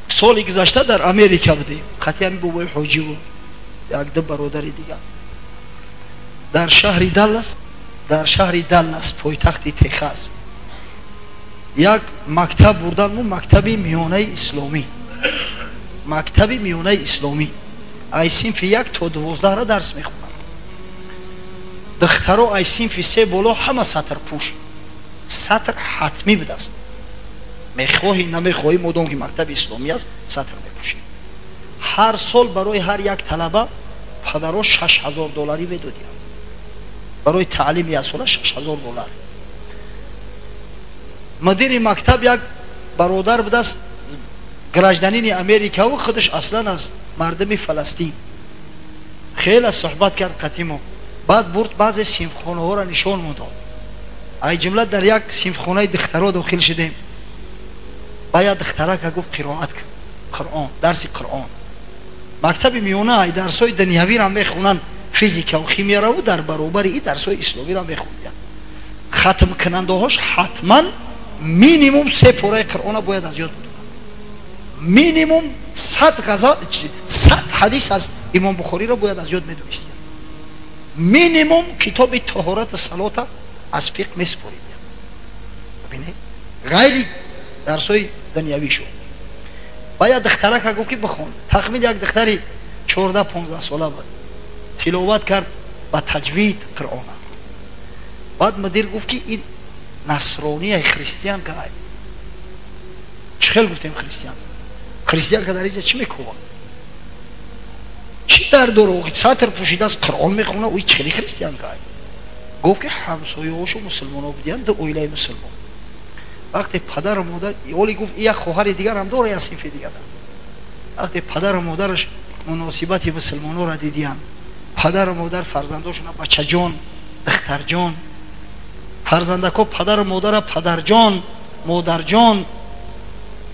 соли гузашта дар Америка будем. Хати ҳамин бобои ҳоҷиву як ду бародари дигар дар шаҳри Даллас пойтахти Техас як мактаб бурдан. му мактаби миёнаи исломӣ ай синфи 1 то 12 ра дарс мехонанд. духтаро ай синфи 3 боло ҳама сатрпӯш. сатр ҳатмӣ будааст. мехоҳӣ намехоҳӣ модом ки мактаби исломӣ аст сатр мепӯшӣ. ҳар сол барои ҳар як талаба падаро $6000 медодиям. барои таълими асола $6000. мудири мактаб як бародар будааст, гражданини Америкаву, худаш аслан аз мардами Фаластин. хеле суҳбат кард қатимо. баъд бурд баъзе синфхонаҳоро нишон мудод. ай ҷумла дар як синфхонаи духтаро дохил шудем. бая духтарака гуфт қироат Қуръон, дарси Қуръон. мактаби миёна ай дарсои дунявиро мехонанд, физикаву химияраву дар баробари и дарсои исломиро мехонданд. хатм кунандаҳош ҳатман минимум 3 пораи Қуръона бояд аз ёд буданд. минимум 100 ҳадис аз имом Бухориро бояд аз ёд медонистанд. минимум китоби таҳорат салота аз фиқҳ месупорид. бинед ғайри дарсои дунявишо. бая духтарака гуфт ки бихон. тахмин як духтари 14-15 сола буд. тиловат кард ба таҷвид Қуръона. баъд мудир гуфт ки ин насронияи християнка ай. чӣ хел гуфтем християнка дар инҷа чӣ мекунад? чӣ дард дорад? сатр пӯшидааст, Қуръон мехонад, ӯ чӣ хели християнка ай? гуфт ки ҳамсояҳошу мусулмонҳо будиянд, ду оилаи мусулмон. вақте падару модар оли гуфт як хоҳари дигар ҳам дора, як синфи дигар. вақте падару модараш муносибати мусулмонҳоро дидиянд, падару модар фарзандошона бачаҷон, духтарҷон, фарзандако падару модара падарҷон, модарҷон,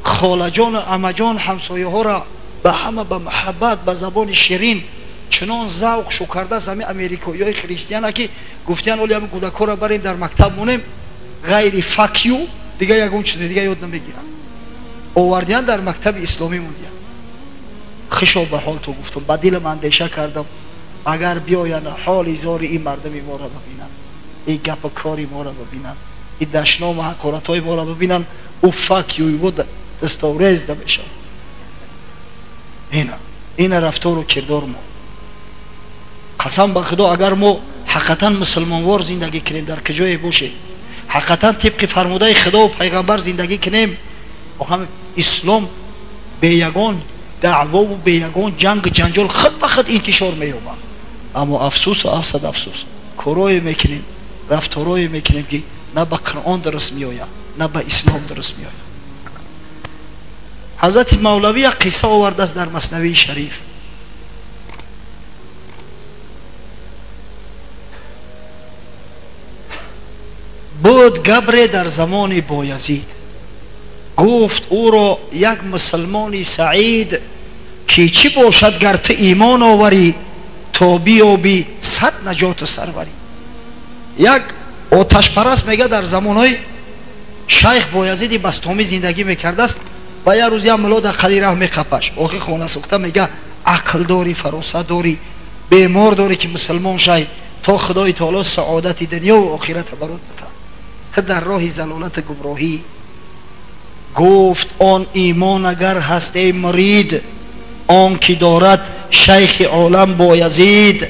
холаҷону амаҷон, ҳамсояҳоро ба ҳама ба муҳаббат, ба забони ширин чунон завқшу кардааст. ҳамин америкоиҳои християна ки гуфтиянд оли ҳамин кӯдакҳоро барем дар мактаб монем, ғайри факю دیگه یگون چیزی دیگه یاد نمیگیرم. آوردیان در مکتب اسلامی موندیم. خشو به حال تو گفتم، با دلم اندیشه کردم اگر بیاین حال زار این مردمی ما را ببینن، این گپ کاری ما را ببینن، این دشنام حقارت‌های ما را ببینن، او فکیوی بود دستاورز نمیشه. این رفتار و کردار ما. قسم به خدا اگر ما حقیقتا مسلمانوار زندگی کنیم در کجای باشه، حقیقتا طبق فرموده خدا و پیغمبر زندگی کنیم، هم اسلام به یگان دعوا و به یگان جنگ جنجال خود به خود انتشار می‌یابد. اما افسوس و افسد افسوس کارایی میکنیم، رفتارایی میکنیم که نه به قرآن درست میآید نه به اسلام درست میآید. حضرت مولوی یک قصه آورده است در مثنوی شریف. بود گبر در زمان بایزید، گفت او را یک مسلمانی سعید که چی باشد گر تو ایمان آوری تا بیابی 100 نجات و سروری. یک آتش پرست میگه در زمانهای شیخ بایزید بستامی زندگی میکرده است و یه روزی هم ملاد قلی راه میخپش آخی خانه سکته میگه عقل داری، فراست داری، بیمار داری که مسلمان شای تا خدای تعالی سعادت دنیا و آخرت برات بده. در راه زلالت گمراهی گفت آن ایمان اگر هست ای مرید، آن که دارد شیخ عالم بایزید،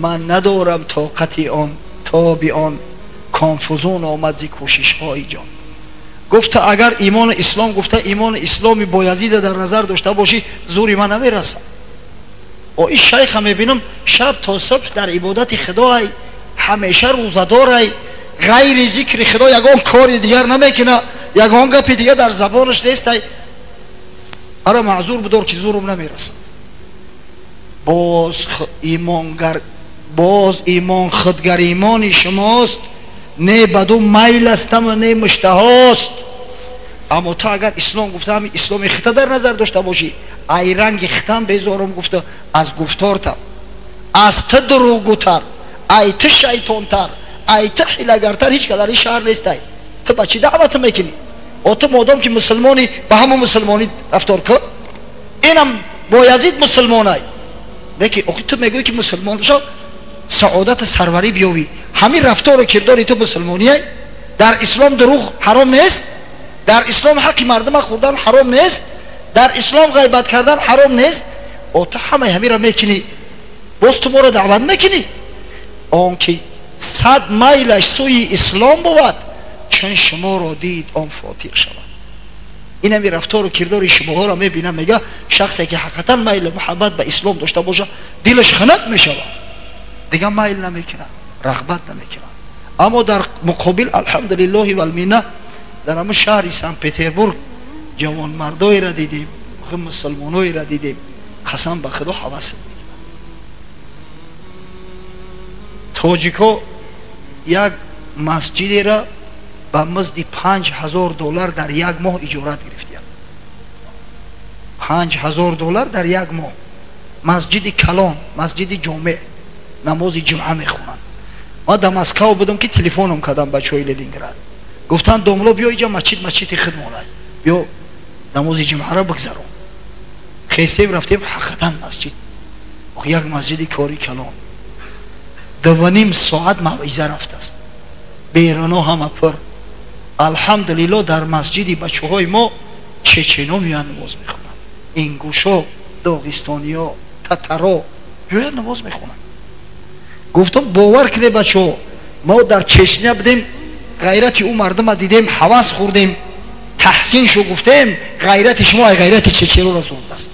من ندارم طاقت آن تا بی آن کانفوزون آمد زی کوشش های جان. گفته اگر ایمان اسلام، گفته ایمان اسلامی بایزید در نظر داشته باشی زوری من نمیرسه. و این شیخ هم میبینم شب تا صبح در عبادت خدای، همیشه روزدار، غیر ذکر خدا یگان کاری دیگر نمیکنه، یگان گپی دیگر در زبانش نیست. اره معذور بدار که زورم نمیرسه. باز ایمان خودگر ایمانی شماست، نه بدو میل استم و نه مشتهاست. اما تا اگر اسلام گفته همین اسلام خطا در نظر داشته باشی، ای رنگ ختم بذارم گفته از گفتارتم، از تو دروغگوتر، ای تو شیطانتر، ای تو حیله‌گرتر هیچ که در این شهر نیست. تو با چی دعوت میکنی؟ او تو مادام که مسلمانی با همون مسلمانی رفتار کن. اینم بایزید مسلمانای بکی اوکی تو میگوی که مسلمان بشو سعادت سروری بیاوی. همین رفتار و کرداری تو مسلمانی های. در اسلام دروغ حرام نیست، در اسلام حق مردم خوردن حرام نیست، در اسلام غیبت کردن حرام نیست. او تو همه را میکنی، باز تو ما را دعوت میکنی. آن که 100 میلش سوی اسلام بود چون شما را دید آن فاتح شود. این همی رفتار و کردار شما ها را میبینم. میگه شخصی که حقیقتا میل محبت به اسلام داشته باشه دلش خنک میشود، دیگه میل نمیکنه، رغبت نمیکنه. اما در مقابل الحمدلله و المنه در همون شهر سن پترزبورگ جوان مردایی را دیدیم، مسلمانایی را دیدیم، قسم به خدا حوث. تاجیکا یک مسجدی را به مزد $5000 در یک ماه اجارت گرفتیم. $5000 در یک ماه. مسجد کلان، مسجد جامع، نماز جمعه میخونن. ما در مسکو بودم که تلفنم کردم بچهای لنینگراد، گفتن دوملو بیا اینجا مسجد خدمانه، بیا نماز جمعه را بگذرون. خیستیم رفتیم حقیقتا مسجد، یک مسجد کاری کلان. 2.5 ساعت موعظه رفته است، بیرانو همه پر. الحمدلله در مسجدی بچه های ما چچنو میان نماز میخونن، انگوشا، داغستانی ها، تترا میان نماز میخونن. گفتم باور کنه بچه ها، ما در چشنه بدیم غیرت او مردم دیدیم، حواس خوردیم، تحسین شو گفتیم، غیرت شما غیرت چچنو را زورد است.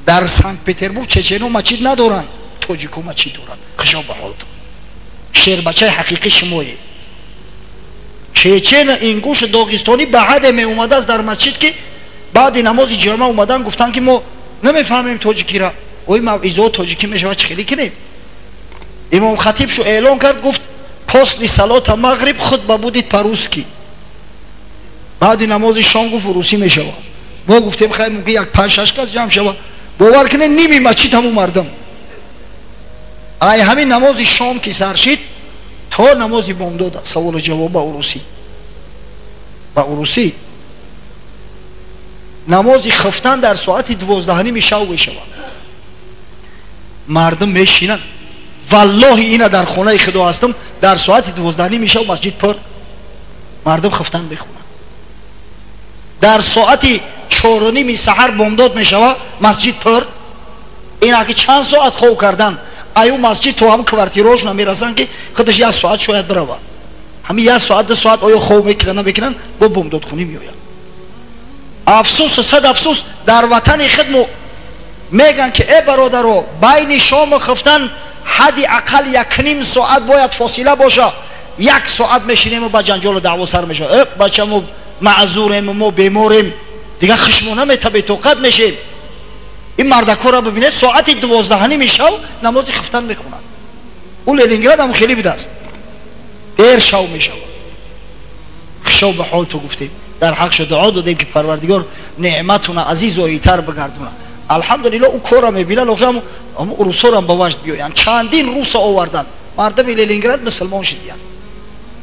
در سنت پترزبورگ چچنو مسجد ندارن، تاجیکو مسجد دارن. خشاب به حالتون، شیر بچه حقیقی شمایه. چچن انگوش داغستانی به حد می اومده است در مسجد که بعد نماز جمعه اومدن گفتن که ما نمیفهمیم تاجیکی را، اوی موعظه تاجیکی میشود چه خیلی کنیم. امام خطیب شو اعلان کرد، گفت پسلی صلات مغرب خطبه بودید پروسکی، بعد نماز شام گفت روسی میشود. ما گفتیم خیلی ممکن یک 5-6 کس جمع شود. باور کنه نیمی مسجد همون مردم. ای همین نماز شام که سر شد تا نماز بامداد سوال و جواب با عروسی نماز خفتن در ساعت 12 میشود. مردم میشینن، والله اینا در خانه خدا هستم در ساعت 12 میشود مسجد پر، مردم خفتن بخونن. در ساعت 4:30 سحر بامداد میشود مسجد پر. اینا که چند ساعت خواب کردن ایو مسجد تو هم کوارتیروش نمیرسن که خودش 1 ساعت شاید بروه. همین 1 ساعت 2 ساعت آیا خواب میکنن با بامداد خونی میآید. افسوس و صد افسوس در وطن خودمو میگن که ای برادرو بین شام و خفتن حدی اقل 1.5 ساعت باید فاصله باشه. 1 ساعت میشینیم و با جنجال و دعوا سر میشه. بچه‌مو معذوریم، ما بیماریم، دیگه خشمونه میتبه توقت میشیم. این مردکا را ببینه ساعت 12 میشه نماز خفتن میخونن. اون لنینگراد هم خیلی بده است، دیر شو میشه. خشو به حال تو گفتیم در حق شو دعا دادیم که پروردگار نعمتون عزیز و ایتر بگردونه. الحمدلله اون کارا میبینن و هم روسا را به وجد بیاین. چندین روس آوردن، مردم لنینگراد مسلمان شدن.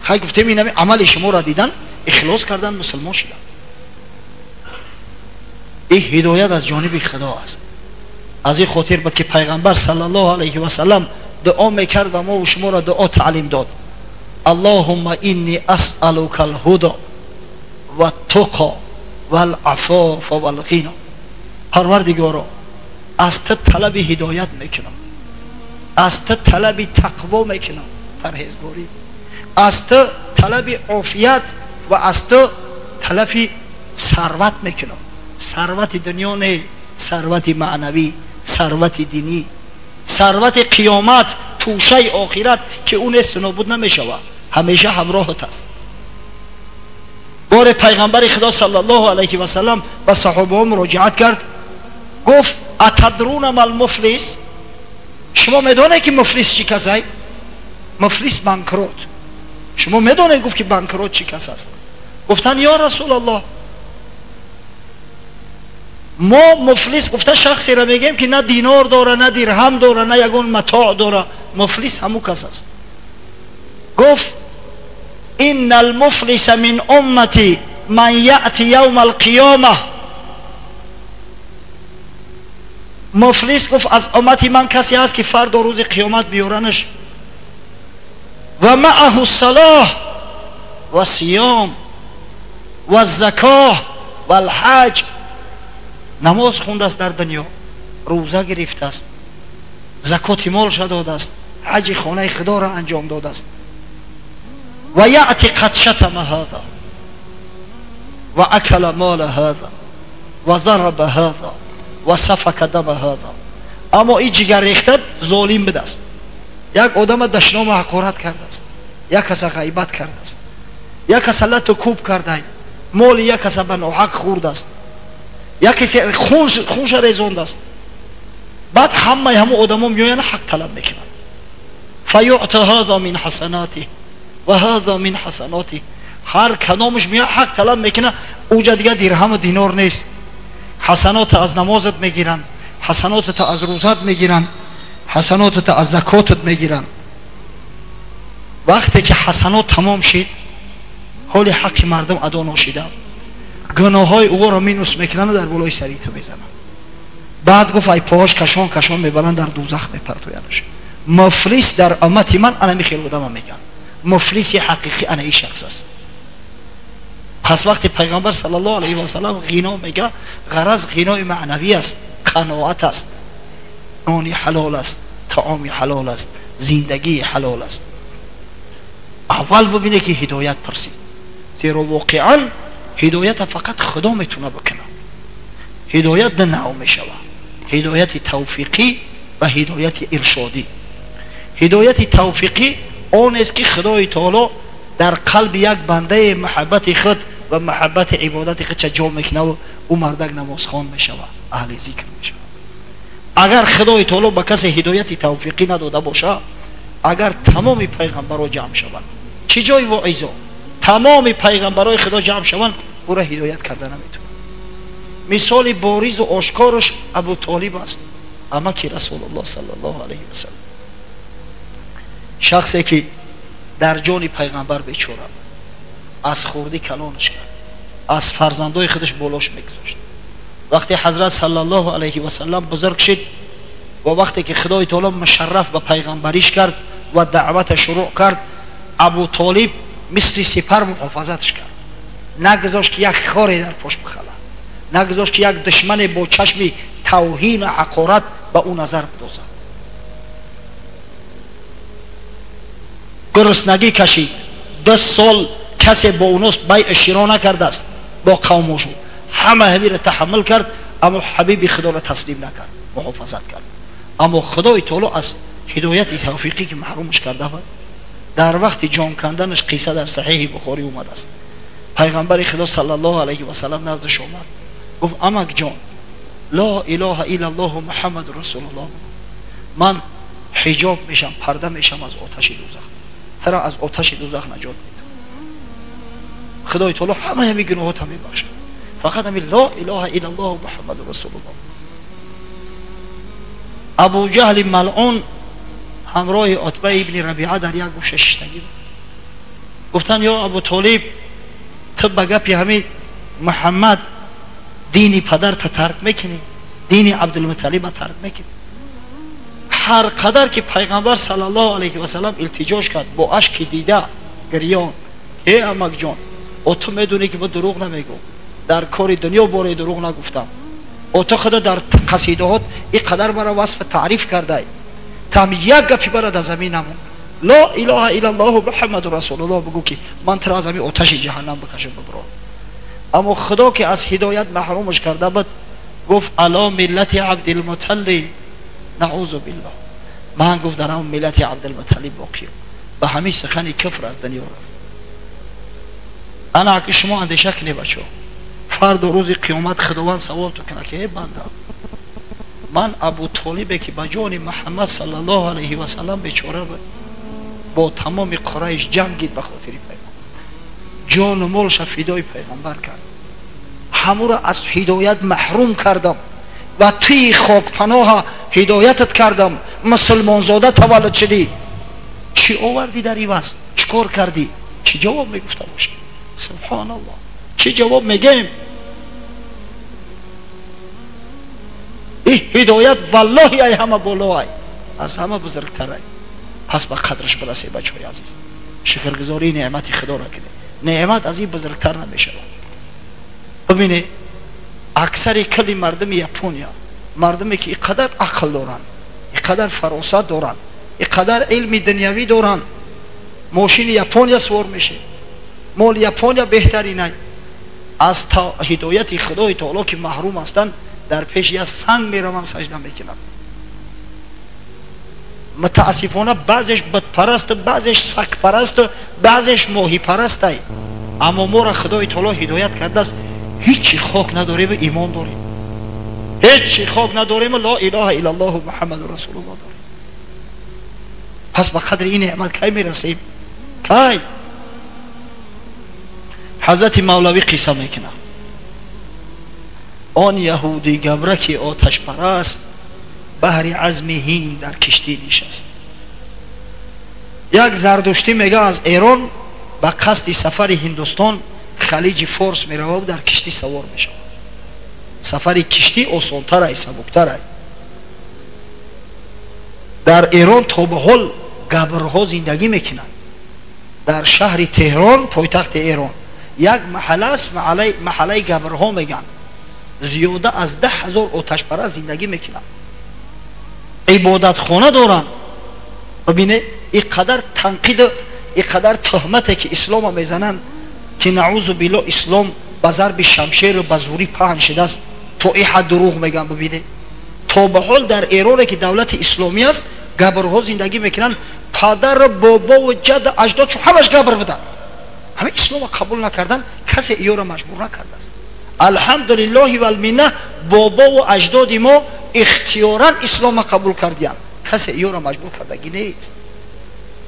خیلی گفتیم این عمل شما را دیدن، اخلاص کردن، مسلمان شدن. این هدایت از جانب خدا است. از این خاطر بود که پیغمبر صلی الله علیه و سلم دعا میکرد و ما و شما را دعا تعلیم داد. اللهم انی اسألک الهدى و التقى و العفاف و الغنى. پروردگارا از تو طلب هدایت میکنم، از تو طلب تقوا میکنم، پرهیزگاری، از تو طلب عافیت و از تو طلب ثروت میکنم. ثروت دنیا نه، ثروت معنوی، ثروت دینی، ثروت قیامت، توشه آخرت که اون است نابود نمیشود، همیشه همراهت است. بار پیغمبر خدا صلی الله علیه و سلم با صحابه مراجعت کرد، گفت اتدرون ما المفلس؟ شما میدونید که مفلس چی کس است؟ مفلس بانکروت. شما میدونید گفت که بانکروت چی کس است؟ گفتن یا رسول الله ما مفلس، گفته شخصی را میگیم که نه دینار داره، نه درهم داره، نه یگون متاع داره. مفلس همو کس است. گفت ان المفلس من امتی من یأتی یوم القیامه. مفلس گفت از امتی من کسی هست که فردا روز قیامت بیارنش و معه الصلاة و صیام و زکاه و الحج، نماز خونده است در دنیا، روزه گرفته است، زکات مالش داده است، حج خانه خدا را انجام داده است. و یأتی قد شتم هذا و اکل مال هذا و ضرب هذا و سفک دم هذا. اما این جگر ریخته ظالم بده است، یک آدم دشنام حقارت کرده است، یک کس غیبت کرده است، یک کس لط و کوب کرده، مال یک کس به ناحق خورده است، یک کسی خونش ریزانده است. بعد همه آدما میآیند حق طلب میکنند. فیعطى هذا من حسناته و هذا من حسناته. هر کدامش میاد حق طلب میکنه، اوجا دیگه درهم و دینار نیست. حسنات از نمازت میگیرن، حسنات از روزت میگیرن، حسنات از زکاتت میگیرن. وقتی که حسنات تمام شد، حال حق مردم ادا نشده، گناه های او را مینوس میکنن، در بالای سری تو میزنن. بعد گفت ای پاهاش کشان کشان میبرن، در دوزخ میپرتوینش. مفلس در امت من انا میخیل بودم میگن مفلس حقیقی انا این شخص است. پس وقتی پیغمبر صلی الله علیه و سلم غنا میگه، غرض غنای معنوی است، قناعت است، نانی حلال است، طعام حلال است، زندگی حلال است. اول ببینه که هدایت پرسی، زیرا واقعا هدایت فقط خدا میتونه بکنه. هدایت نوع میشوه، هدایت توفیقی و هدایت ارشادی. هدایت توفیقی آن است که خدای تعالی در قلب یک بنده محبت خود و محبت عبادت خود جا میکنه و او مردک نمازخوان میشوه، اهل ذکر میشوه. اگر خدای تعالی به کسی هدایت توفیقی نداده باشه، اگر تمام پیغمبران جمع شوند، چه جای واعظا تمام پیغمبرای خدا جمع شوند، او را هدایت کرده نمیتونه. مثال باریز و آشکارش ابو طالب است، اما که رسول الله صلی الله علیه و سلم، شخصی که در جان پیغمبر بیچاره، از خوردی کلانش کرد، از فرزندای خودش بلاش میگذاشت. وقتی حضرت صلی الله علیه و سلم بزرگ شد و وقتی که خدای تعالی مشرف به پیغمبریش کرد و دعوت شروع کرد، ابو طالب مثل سپر محافظتش کرد، نگذاشت که یک خاری در پشت بخله، نگذاشت که یک دشمن با چشم توهین و حقارت به او نظر بدوزد. گرسنگی کشید، 10 سال کسی با اوناس بیع شرا نکرده است با قومشون، همه را تحمل کرد، اما حبیب خدا را تسلیم نکرد، محافظت کرد. اما خدای تعالی از هدایت توفیقی که محرومش کرده بود، در وقت جان کندنش قصه در صحیح بخاری اومده است. پیغمبر خدا صلی الله علیه و سلم نزدش اومد، گفت امک جان، لا اله الا الله محمد رسول الله، من حجاب میشم، پرده میشم از آتش دوزخ، ترا از آتش دوزخ نجات میدم. خدای تعالی همه گناهات هم میبخشه، فقط همین لا اله الا الله محمد رسول الله. ابو جهل ملعون همراه عتبه ابن ربیعه در یک گوشه شیشتگی گفتن یا ابو طالب، تو به گپی همین محمد دینی پدر تا ترک میکنی، دینی عبدالمطلب ترک میکنی. هر قدر که پیغمبر صلی الله علیه و سلم التجاش کرد، با اشک دیده گریان، ای امک جان، او تو میدونی که من دروغ نمیگم، در کار دنیا باره دروغ نگفتم، او تو خدا در قصیدهات این قدر مرا وصف تعریف کرده، تا هم یک گپی برا در زمین نمون، لا اله الا الله محمد رسول الله بگو که من تر از زمین آتش جهنم بکشم ببرم. اما خدا که از هدایت محرومش کرده بود، گفت علی ملت عبدالمطلب نعوذ بالله، من گفت در اون ملت عبدالمطلب باقیم، به همین سخن کفر از دنیا رفت. انا که شما اندیشه کنی بچه، فرد و روز قیامت خداوند سوال تو کنه که ای بنده، من ابو طالبه که به جان محمد صلی الله علیه و سلم بیچاره بود، با تمام قریش جنگید به خاطر پیغمبر، جان و مالش فدای پیغمبر کرد، همو را از هدایت محروم کردم و توی خاک پناه هدایتت کردم، مسلمان زاده تولد شدی، چی آوردی در عوض؟ چیکار کردی؟ چی جواب میگفته باشه؟ سبحان الله. چی جواب میگیم؟ این هدایت والله ای همه بالا ای، از همه بزرگتر ای. پس به قدرش برسه بچه های عزیز. شکرگزاری نعمت خدا را کنید. نعمت از این بزرگتر نمیشه. ببینید اکثر کلی مردم یپونیا، مردمی که اینقدر عقل دارن، اینقدر فراست دارن، اینقدر علم دنیوی دارن، ماشین یپونیا سوار میشه، مال یپونیا بهترینه، از هدایت خدای تعالی که محروم هستند در پیش یک سنگ میروند سجده میکنند. متاسفانه بعضش بدپرست، بعضش سگ پرست، بعضش ماهی پرست است. اما ما را خدای تعالی هدایت کرده است هیچی خاک نداریم، ایمان داریم، هیچی خاک نداریم، لا اله الا الله و محمد رسول الله داریم. پس به قدر این نعمت کی میرسیم؟ کی؟ حضرت مولوی قصه میکنه آن یهودی گبرک آتش پرست بهر عزم هین در کشتی نشست. یک زردشتی میگه از ایران به قصد سفر هندوستان خلیج فارس میره و در کشتی سوار میشه. سفر کشتی آسان‌تر است، سبکتر است. در ایران تا به حال گبرها زندگی میکنن. در شهر تهران پایتخت ایران یک محله است، محله گبرها میگن، زیاده از 10,000 آتش پرست زندگی میکنن، عبادت خانه دارن. ببینه اینقدر تنقید، اینقدر تهمته که اسلام میزنن که نعوذ بالله اسلام به ضرب شمشیر و به زوری پهن شده است، تا این حد دروغ میگن. ببینه تا به حال در ایران که دولت اسلامی است گبرها زندگی میکنن، پدر بابا و جد اجداد چون همش گبر بودن، همه اسلام قبول نکردن، کسی ایو را مجبور نکرده است. الحمدلله و المنه بابا و اجداد ما اختیارا اسلام قبول کردیان، کسی ایو را مجبور کردگی نیست.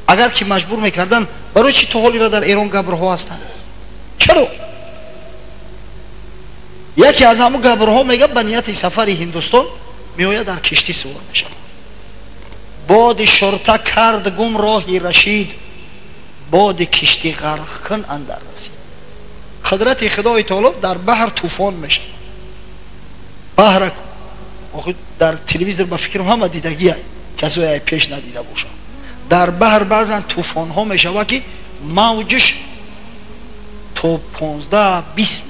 اگر که مجبور میکردن برای چی تو حالی را در ایران گبرها هستند؟ چرا؟ یکی از همون گبرها میگه به نیت سفر هندوستان میآید در کشتی سوار میشه. باد شرطه کرد گم راهی رشید، باد کشتی غرق کن اندر رسید. قدرت خدای تعالی در بحر طوفان میشه. بحر در تلویزیون با فکرم همه دیدگی هست، کسی پیش ندیده باشه. در بحر بعضا طوفان ها میشه و که موجش تا 15-20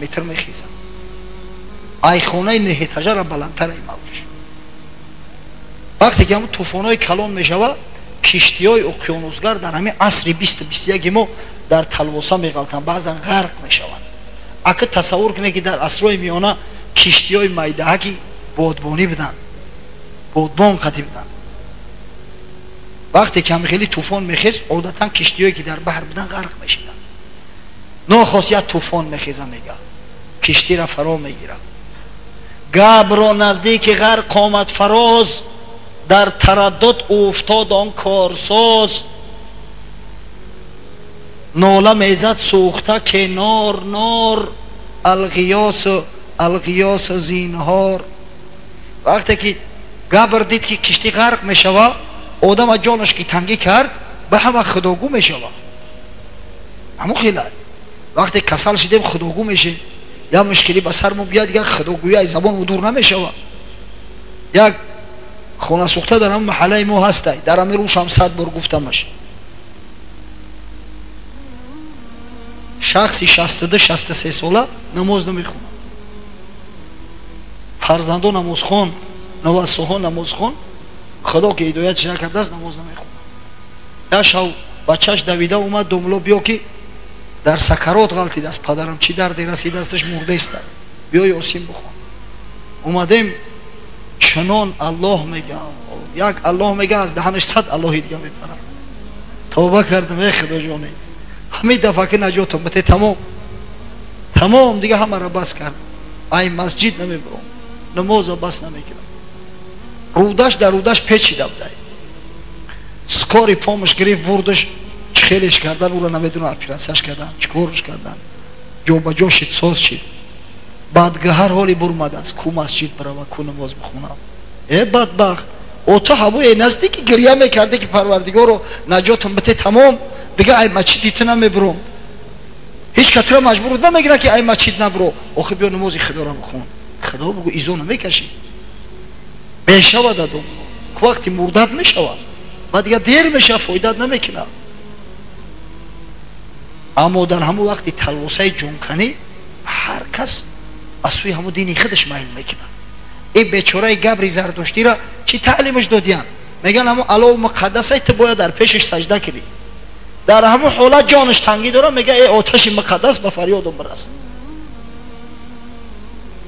متر میخیزه، ای خونه نهتجه را بلندتر ای موجش. وقتی که همون طوفان های کلان میشه و کشتی های اقیانوسگر در همین عصر 20-21 ما در تلواسه میغلطن، بعضا غرق میشوند. اگه تصور کنه که در عصرهای میانه کشتی های میدهکی بادبانی بدن، بادبان قدی بدن، وقتی که خیلی طوفان میخیز عادتا کشتی هایی که در بحر بودن غرق میشیدن. ناخاصیت طوفان میخیزه میگه کشتی را فرا میگیره. گبر نزدیک غرق آمد فراز، در تردد افتاد آن کارساز. ناله میزد سوخته که نار نار، الغیاس زینهار. وقتی که گبر دید که کشتی غرق میشوه، آدم از جانش که تنگی کرد به همه خداگو میشوه. همون خیلی وقتی کسل شدیم خداگو میشه، یا مشکلی به سرمون بیاد یک خداگویی از زبان و دور نمیشوه. یک خونه سوخته در هم محله ما هسته، در همین روش هم 100 بار گفتمش. شخصی 62-63 ساله نماز نمیخونه، فرزندان نماز خون، نواسوها نماز خون، خدا که هدایتش نکرده است نماز نمیخونه. یا شو بچهش دویده اومد دوملو بیا که در سکرات غلطید است، پدرم چی دردی رسیده استش مرده است، بیا یاسین بخون. اومدیم چنان الله میگه، یک الله میگه از دهنش 100 الله دیگه میپره. توبه کردم ای خدا جانی، همین دفعه که نجات امتی تمام دیگه همه را بس کرد. ای مسجد نمیبرم، نماز بس نمیکنم. رودش در رودش پیچیده بوده، سکاری پامش گرفت بردش چخیلش کردن، او را نمیدونه اپیراسیش کردن، چکارش کردن، جو با جو شد ساز شد. بعد هر حالی برمده است کو مسجد برم و کو نماز بخونم. ای بدبخت او تا هوای نزدیکی گریه میکرده که پروردگار رو نجات امتی تمام دیگه ای مسجد دیت نمیبرم، هیچ کتره مجبور نمیگیره که ای مسجد نبرو، آخه بیا نماز خدا را بخون. خدا بگو ایزو نمیکشی، بشود دادم وقتی مردد میشود و دیگه دیر میشه، فایدت نمیکنه. اما در همون وقتی تلوسه جون کنی، هر کس از سوی همون دینی خودش میل میکنه. این بیچاره گبری زردشتی را چی تعلیمش دادیان؟ میگن همون الله مقدسه تو باید در پیشش سجده کنی. در همون حالت جانش تنگی داره، میگه ای آتش مقدس به فریادم برس.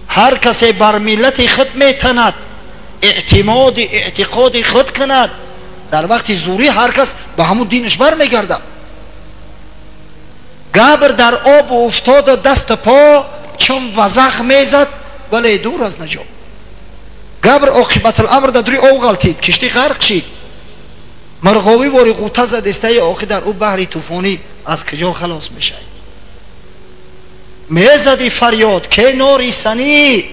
هر کسی بر ملت خود میتند اعتقاد خود کند، در وقت زوری هر کس به همون دینش بر میگرده. گبر در آب افتاد و دست پا چون وزخ میزد ولی دور از نجات. گبر عاقبت الامر در دوی آب غلطید، کشتی غرق شید. مرغاوی واری غوطه زد، دسته آخی در او بحری طوفانی از کجا خلاص میشه؟ میزدی فریاد که نوری سنی،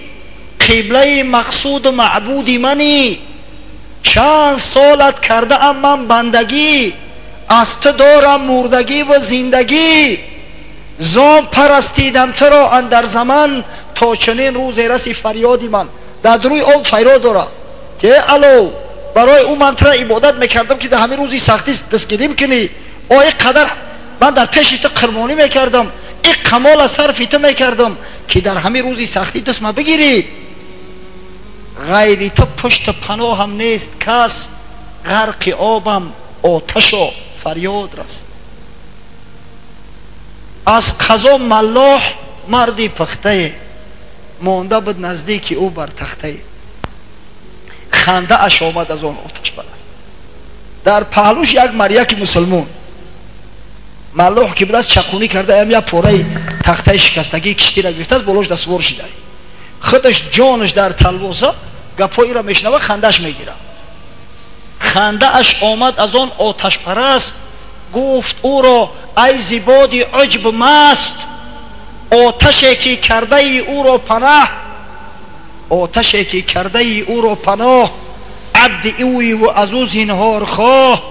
قبله مقصود و معبودی منی. چند سالت کرده ام من بندگی، از تو دارم مردگی و زندگی. زام پرستیدم تو را اندر زمان، تا چنین روز رسی فریادی من. در روی اول فریاد داره که الو برای او من ترا عبادت میکردم که در همین روزی سختی دستگیری میکنی. این قدر من در پیش تو قربانی میکردم، این کمال صرف تو میکردم که در همین روزی سختی دست ما بگیری. غیری تو پشت پناهم نیست کس، غرق آبم آتش و فریاد رست. از قضا ملاح مردی پخته، مانده بود نزدیکی او بر تخته. خنده اش آمد از آن آتش پرست. در پهلوش یک مریک مسلمان ملاح که بود از چقونی کرده، ام یک پاره تخته شکستگی کشتی را گرفته از بالاش دستوار شده. خودش جانش در تلواسه گپایی را میشنوه، خندهش میگیره. خنده اش آمد از آن آتش پرست، گفت او را ای زیبادی عجب مست. آتشی که کرده ای او را پناه، آتشی که کرده ای او را پناه. عبد اوی و از او زینهار خواه،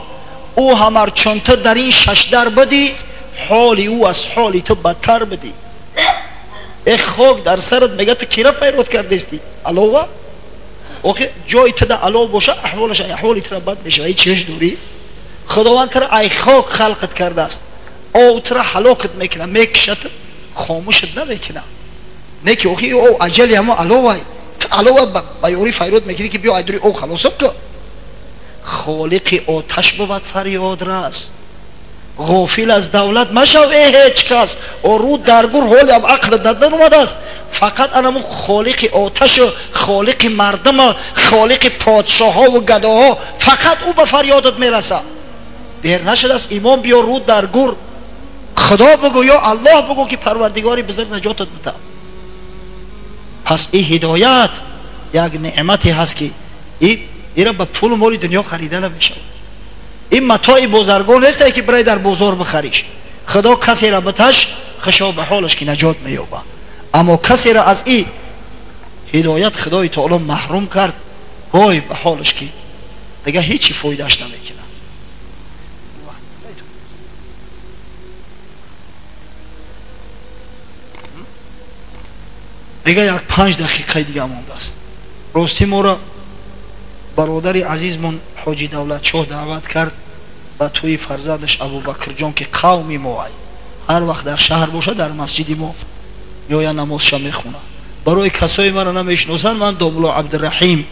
او همر چون تو در این شش در بدی، حالی او از حالی تو بدتر بدی. ای خاک در سرت، میگه تو کی را فریاد کردستی؟ علاوه آخه جای تو در علاوه باشه احوالش احوالی تو را بد میشه. ای چیش دوری؟ خداوند تو را ای خاک خلقت کرده است، او تو را هلاکت میکنه، میکشت، خاموشت نمیکنه. نه که آخه او عجلی همه علاوه تو علاوه بیاری فریاد میکنی که بیا ایدوری او خلاصم که. خالق آتش بود فریاد رس، غافل از دولت مشو هیچ کس. و رو درگور حالی هم عقل دادن اومده است. فقط انمون خالق آتش و خالق مردم و خالق پادشاه ها و گداها، فقط او به فریادت میرسه. دیر نشد است ایمان بیا رو درگور خدا بگو یا الله بگو که پروردگاری بزرگ نجاتت بده. پس این هدایت یک نعمتی هست که این را به پول و مال دنیا خریده نمیشه. این متاع بزرگان نیست که برای در بازار بخریش. خدا کسی را بتش خشا به حالش که نجات مییابه، اما کسی را از این هدایت خدای تعالی محروم کرد، وای به حالش که دیگه هیچی فایدهش نمیکنه. دیگه یک 5 دقیقه دیگه مونده است. راستی ما را برادر عزیزمون حاجی دولت شاه دعوت کرد و توی فرزندش ابوبکر جان که قومی ما هر وقت در شهر باشه در مسجد ما یا نمازش میخونه. برای کسای مرا نمیشناسن، من داملا عبدالرحیم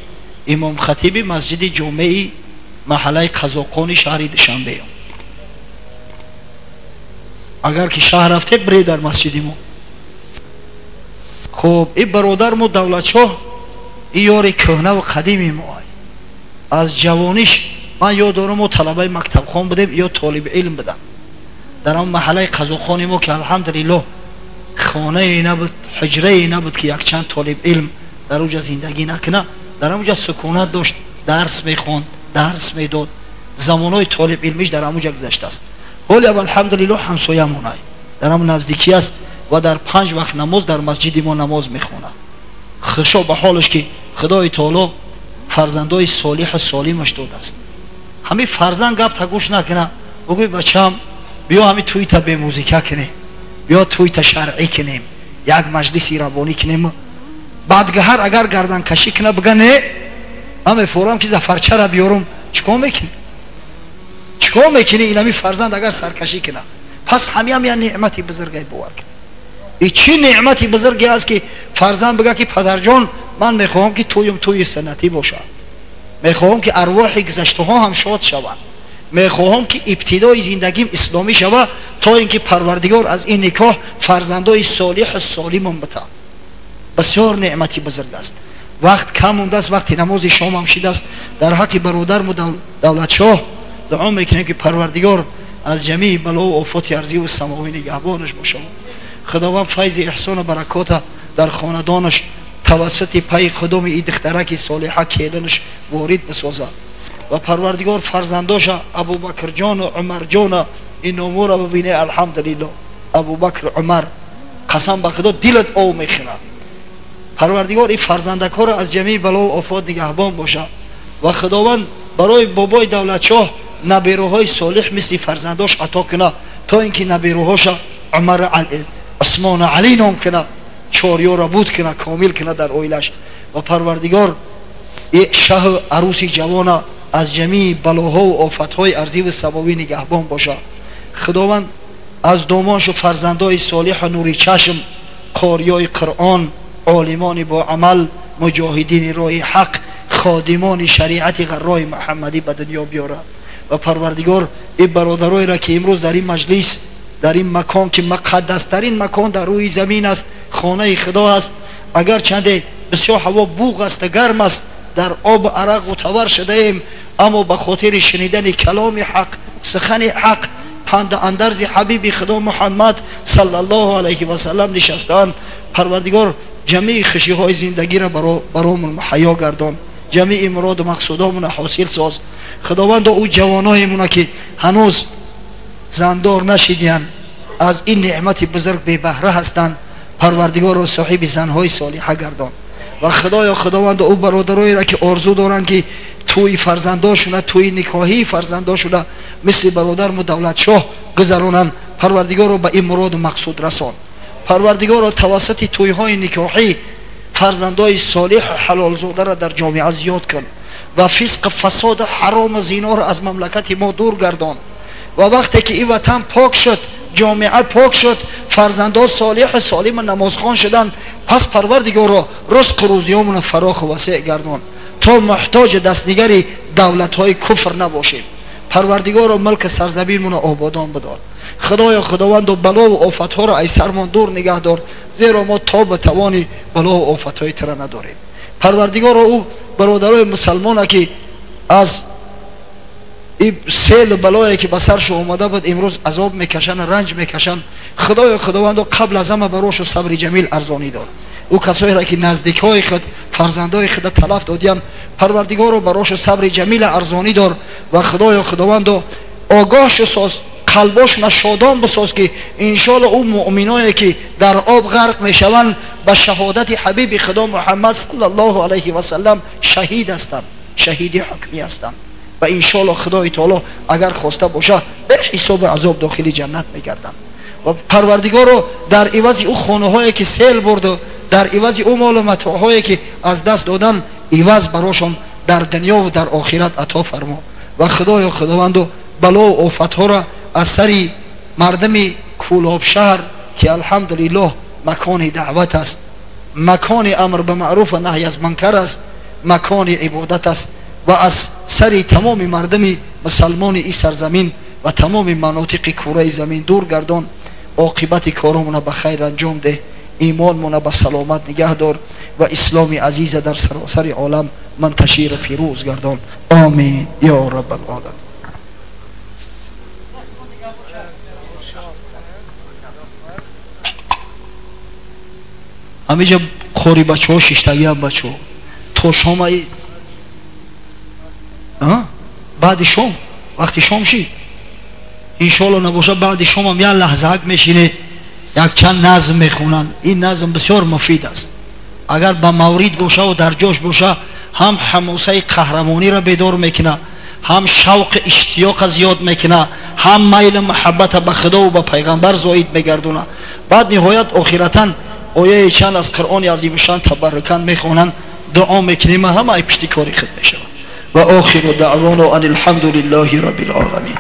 امام خطیب مسجد جمعه محله قزاقانی شهر دوشنبه ام. اگر که شهر رفته بری در مسجد ما. خب این برادر ما دولت شاه این یاری کهنه و قدیمی ما از جوانیش من یاد دارم ما طلبه مکتب خان بودیم یا طالب علم بودم در اون محله قزاقانی ما که الحمدلله خانه ای نبود، حجره ای نبود که یک چند طالب علم در اونجا زندگی نکنه. در اونجا سکونت داشت، درس میخوند، درس میداد. زمانای طالب علمیش در اونجا گذشته است. ولی الحمدلله همسایه مونای در همون نزدیکی است و در 5 وقت نماز در مسجد ما نماز میخونه. خشا به حالش که خدای تعالی فرزندای صالح سالیمش داده است. همین فرزند گپ تا گوش نکنه، بگوی بچه‌م بیا همین توی تا به موزیکا کنه، بیا توی تشرعی کنیم، یک مجلسی روانی کنیم. بعدگهر اگر گردن کشی کنه بگه نه من میفورم که زفرچه را بیارم، چیکار میکنی؟ چیکار میکنی؟ اینمی فرزند اگر سرکشی کنه، پس همین نعمتی بزرگی باور کن. این چی نعمتی بزرگی است که فرزند بگه که پدر جان من میخواهم که توی سنتی باشه، میخواهم که ارواح گذشته ها هم شاد شوند، میخواهم که ابتدای زندگیم اسلامی شود تا اینکه پروردگار از این نکاح فرزندای صالح سالم بده. بسیار نعمتی بزرگ است. وقت کم مونده است، وقتی نماز شام هم شده است. در حق برادر دولت شاه دعا میکنیم که پروردگار از جمیع بلا و آفات ارضی و سماوی نگهبانش باشه. خداوند فیض احسان و برکات در خاندانش توسط پای خدام این دخترک صالحه کیلنش وارد بسازد و پروردگار فرزنداش ابوبکر جان و عمر جان این نامو را ببینه. الحمدلله ابوبکر عمر قسم به خدا دلت او میخوره. پروردگار این فرزندک را از جمیع بلا و آفات نگهبان باشه و خداوند برای بابای دولت شاه نبیروهای صالح مثل فرزنداش عطا کنه تا اینکه نبیروهاش عمر عثمان علی نام کنه، چاریا را بود کنه، کامل کنه در اویلش. و پروردگار شه عروسی جوان از جمیع بلاها و آفتهای ارضی و سماوی نگهبان باشه. خداوند از دامانش و فرزندای صالح و نوری چشم، قاریای قرآن، عالمان با عمل، مجاهدین راه حق، خادمان شریعت غرای محمدی به دنیا بیاره. و پروردگار این برادرای را که امروز در این مجلس، در این مکان که مقدسترین مکان در روی زمین است، خانه خدا است، اگر چنده بسیار هوا بوغ است، گرم است، در آب عرق متور شده ایم، اما به خاطر شنیدن کلام حق، سخن حق، پند اندرز حبیب خدا محمد صلی الله علیه و سلم نشستند. پروردگار جمیع خشی های زندگی را برامون محیا گردان، جمیع مراد و مقصودامون حاصل ساز. خداوند او جوانایمون که هنوز زندار نشیدن از این نعمت بزرگ بی بهره هستند، پروردگار و صاحب زنهای صالحه گردان. و خداوند او برادرایی را که آرزو دارن که توی فرزنداشون، توی نکاحی فرزنداشون مثل برادر دولت شاه گذرانن، پروردگار رو به این مراد و مقصود رسان. پروردگار رو توسط توی های نکاحی فرزندای صالح حلال زاده را در جامعه زیاد کن و فسق فساد حرام و زنا را از مملکت ما دور گردان. و وقتی که این وطن پاک شد، جامعه پاک شد، فرزندان صالح سالم نمازخوان شدند، پس پروردگار را رزق و روزیامون فراخ و وسع گردان تا محتاج دستنگری دولت های کفر نباشیم. پروردگار را ملک سرزمینمون آبادان بدار. خداوند و بلا و آفت ها را ای سرمان دور نگه دار، زیرا ما تا به توانی بلا و آفت های تر نداریم. پروردگار او برادرای مسلمان که از این سیل بلایی که به سرش اومده بود امروز عذاب میکشن، رنج میکشن، خداوند قبل از همه براش صبر جمیل ارزانی دار. او کسایی را که نزدیک های خود فرزندای خود تلف دادیان، پروردگار رو براش صبر جمیل ارزانی دار. و خداوند آگاهش ساز، قلباش شادان بساز که انشالله او مؤمنایی که در آب غرق میشوند به شهادت حبیب خدا محمد صلی الله علیه و سلم شهید هستند، شهید حکمی هستند. و انشالله خدای تعالی اگر خواسته باشه به حساب عذاب داخلی جنت میگردند. و پروردگار رو در عوض او خانه هایی که سیل برد، در عوض او مال و متاع هایی که از دست دادن، عوض براشون در دنیا و در آخرت عطا فرما. و خداوند بلا و آفت ها را از سر مردم کولاب شهر که الحمدلله مکان دعوت است، مکان امر به معروف و نهی از منکر است، مکان عبادت است، و از سر تمام مردم مسلمان این سرزمین و تمام مناطق کره زمین دور گردان. عاقبت کارمون به خیر انجام ده، ایمانمون به سلامت نگه دار و اسلام عزیز در سراسر عالم منتشر و پیروز گردان. آمین یا رب العالمین. همینجا خوری بچه ها، ششتگی هم بچه ها تا شام بعد شام، وقتی شام شید انشالله نباشه بعد شام هم یک لحظه میشینه یک چند نظم میخونن. این نظم بسیار مفید است، اگر با مورد باشه و در جاش باشه هم حماسه قهرمانی را بیدار میکنه، هم شوق اشتیاق زیاد میکنه، هم میل محبت به خدا و به پیغمبر زاید میگردونه. بعد نهایت آخرتاً آیه چند از قرآن عظیم شان تبرکاً میخوانند، دعا میکنیم همه پشتی کاری خود میشود. و آخر دعوانا ان الحمد لله رب العالمین.